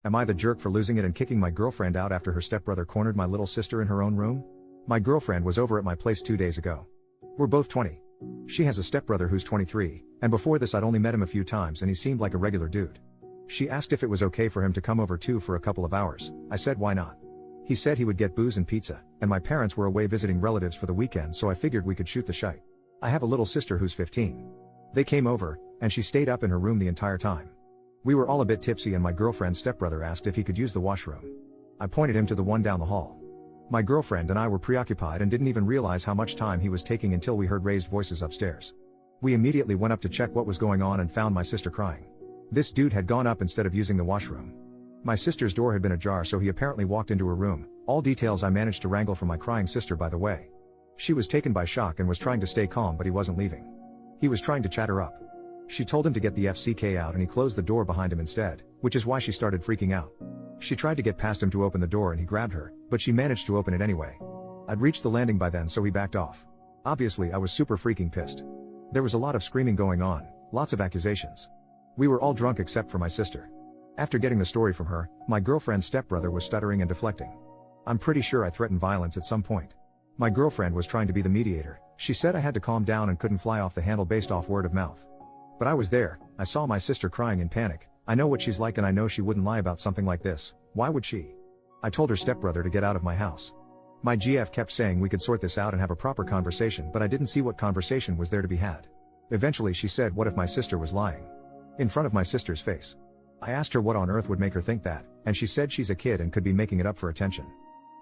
Am I the jerk for losing it and kicking my girlfriend out after her stepbrother cornered my little sister in her own room? My girlfriend was over at my place 2 days ago. We're both 20. She has a stepbrother who's 23, and before this I'd only met him a few times and he seemed like a regular dude. She asked if it was okay for him to come over too for a couple of hours. I said why not. He said he would get booze and pizza, and my parents were away visiting relatives for the weekend, so I figured we could shoot the shite. I have a little sister who's 15. They came over, and she stayed up in her room the entire time. We were all a bit tipsy and my girlfriend's stepbrother asked if he could use the washroom. I pointed him to the one down the hall. My girlfriend and I were preoccupied and didn't even realize how much time he was taking until we heard raised voices upstairs. We immediately went up to check what was going on and found my sister crying. This dude had gone up instead of using the washroom. My sister's door had been ajar, so he apparently walked into her room, all details I managed to wrangle from my crying sister, by the way. She was taken by shock and was trying to stay calm, but he wasn't leaving. He was trying to chat her up. She told him to get the FCK out and he closed the door behind him instead, which is why she started freaking out. She tried to get past him to open the door and he grabbed her, but she managed to open it anyway. I'd reached the landing by then, so he backed off. Obviously I was super freaking pissed. There was a lot of screaming going on, lots of accusations. We were all drunk except for my sister. After getting the story from her, my girlfriend's stepbrother was stuttering and deflecting. I'm pretty sure I threatened violence at some point. My girlfriend was trying to be the mediator. She said I had to calm down and couldn't fly off the handle based off word of mouth. But I was there, I saw my sister crying in panic. I know what she's like and I know she wouldn't lie about something like this. Why would she? I told her stepbrother to get out of my house. My GF kept saying we could sort this out and have a proper conversation, but I didn't see what conversation was there to be had. Eventually she said, what if my sister was lying? In front of my sister's face. I asked her what on earth would make her think that, and she said she's a kid and could be making it up for attention.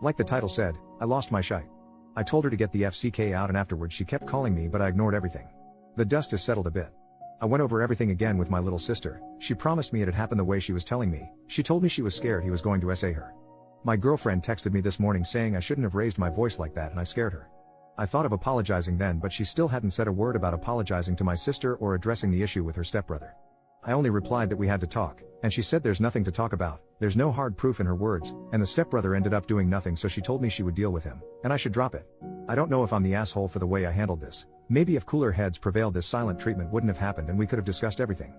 Like the title said, I lost my shite. I told her to get the FCK out and afterwards she kept calling me, but I ignored everything. The dust has settled a bit. I went over everything again with my little sister. She promised me it had happened the way she was telling me. She told me she was scared he was going to SA her. My girlfriend texted me this morning saying I shouldn't have raised my voice like that and I scared her. I thought of apologizing then, but she still hadn't said a word about apologizing to my sister or addressing the issue with her stepbrother. I only replied that we had to talk, and she said there's nothing to talk about, there's no hard proof in her words, and the stepbrother ended up doing nothing, so she told me she would deal with him, and I should drop it. I don't know if I'm the asshole for the way I handled this. Maybe if cooler heads prevailed this silent treatment wouldn't have happened and we could have discussed everything.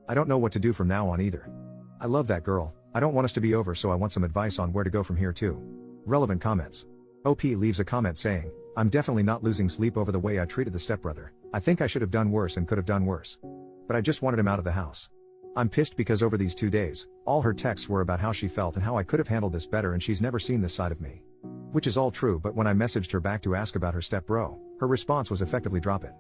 I don't know what to do from now on either. I love that girl. I don't want us to be over, so I want some advice on where to go from here too. Relevant comments. OP leaves a comment saying, I'm definitely not losing sleep over the way I treated the stepbrother. I think I should have done worse and could have done worse. But I just wanted him out of the house. I'm pissed because over these 2 days, all her texts were about how she felt and how I could have handled this better, and she's never seen this side of me. Which is all true, but when I messaged her back to ask about her stepbro, her response was effectively drop it.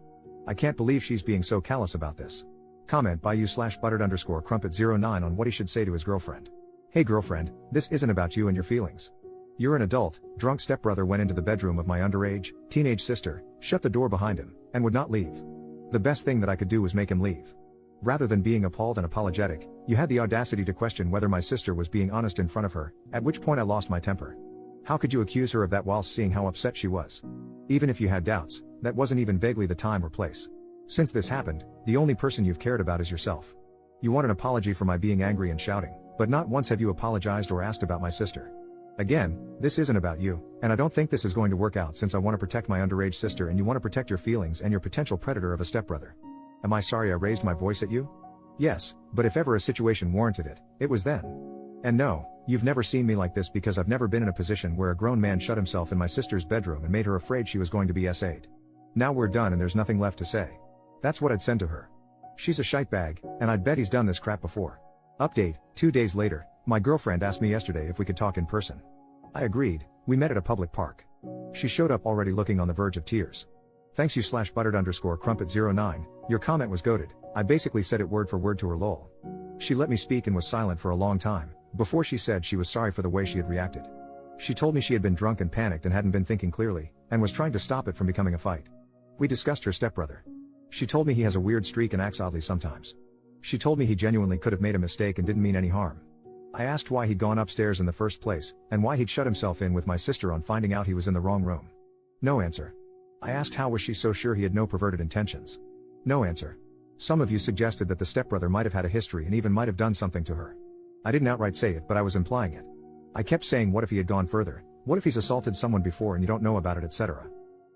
I can't believe she's being so callous about this. Comment by you/buttered_crumpet09 on what he should say to his girlfriend. Hey girlfriend, this isn't about you and your feelings. You're an adult. Drunk stepbrother went into the bedroom of my underage, teenage sister, shut the door behind him, and would not leave. The best thing that I could do was make him leave. Rather than being appalled and apologetic, you had the audacity to question whether my sister was being honest in front of her, at which point I lost my temper. How could you accuse her of that whilst seeing how upset she was? Even if you had doubts, that wasn't even vaguely the time or place. Since this happened, the only person you've cared about is yourself. You want an apology for my being angry and shouting, but not once have you apologized or asked about my sister. Again, this isn't about you, and I don't think this is going to work out since I want to protect my underage sister and you want to protect your feelings and your potential predator of a stepbrother. Am I sorry I raised my voice at you? Yes, but if ever a situation warranted it, it was then. And no, you've never seen me like this because I've never been in a position where a grown man shut himself in my sister's bedroom and made her afraid she was going to be SA'd. Now we're done and there's nothing left to say. That's what I'd send to her. She's a shitebag, and I'd bet he's done this crap before. Update, 2 days later, my girlfriend asked me yesterday if we could talk in person. I agreed. We met at a public park. She showed up already looking on the verge of tears. Thanks you/buttered_crumpet09, your comment was goated. I basically said it word for word to her lol. She let me speak and was silent for a long time, before she said she was sorry for the way she had reacted. She told me she had been drunk and panicked and hadn't been thinking clearly, and was trying to stop it from becoming a fight. We discussed her stepbrother. She told me he has a weird streak and acts oddly sometimes. She told me he genuinely could have made a mistake and didn't mean any harm. I asked why he'd gone upstairs in the first place, and why he'd shut himself in with my sister on finding out he was in the wrong room. No answer. I asked how was she so sure he had no perverted intentions. No answer. Some of you suggested that the stepbrother might have had a history and even might have done something to her. I didn't outright say it, but I was implying it. I kept saying what if he had gone further, what if he's assaulted someone before and you don't know about it, etc.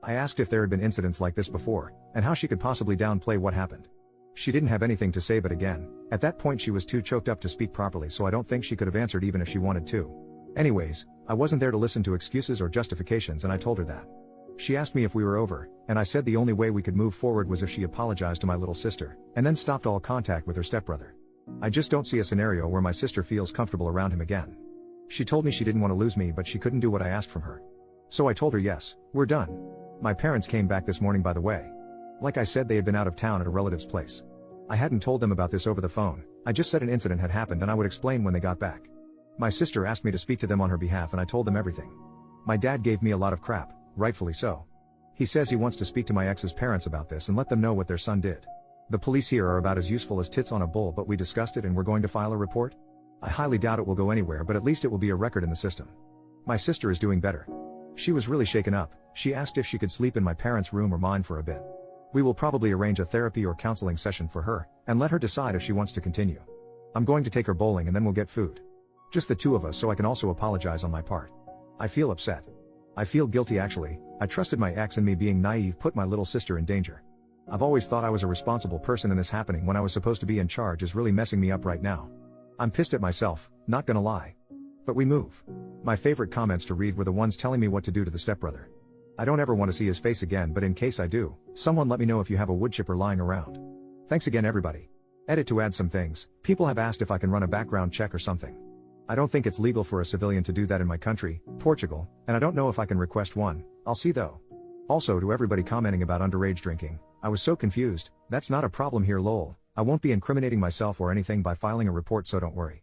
I asked if there had been incidents like this before, and how she could possibly downplay what happened. She didn't have anything to say, but again, at that point she was too choked up to speak properly, so I don't think she could have answered even if she wanted to. Anyways, I wasn't there to listen to excuses or justifications, and I told her that. She asked me if we were over, and I said the only way we could move forward was if she apologized to my little sister, and then stopped all contact with her stepbrother. I just don't see a scenario where my sister feels comfortable around him again. She told me she didn't want to lose me, but she couldn't do what I asked from her. So I told her yes, we're done. My parents came back this morning, by the way. Like I said, they had been out of town at a relative's place. I hadn't told them about this over the phone, I just said an incident had happened and I would explain when they got back. My sister asked me to speak to them on her behalf and I told them everything. My dad gave me a lot of crap, rightfully so. He says he wants to speak to my ex's parents about this and let them know what their son did. The police here are about as useful as tits on a bull, but we discussed it and we're going to file a report. I highly doubt it will go anywhere, but at least it will be a record in the system. My sister is doing better. She was really shaken up. She asked if she could sleep in my parents' room or mine for a bit. We will probably arrange a therapy or counseling session for her, and let her decide if she wants to continue. I'm going to take her bowling and then we'll get food. Just the two of us, so I can also apologize on my part. I feel upset. I feel guilty actually. I trusted my ex, and me being naive put my little sister in danger. I've always thought I was a responsible person, and this happening when I was supposed to be in charge is really messing me up right now. I'm pissed at myself, not gonna lie. But we move. My favorite comments to read were the ones telling me what to do to the stepbrother. I don't ever want to see his face again, but in case I do, someone let me know if you have a wood chipper lying around. Thanks again everybody. Edit to add some things. People have asked if I can run a background check or something. I don't think it's legal for a civilian to do that in my country, Portugal, and I don't know if I can request one. I'll see though. Also, to everybody commenting about underage drinking, I was so confused. That's not a problem here, lol. I won't be incriminating myself or anything by filing a report, so don't worry.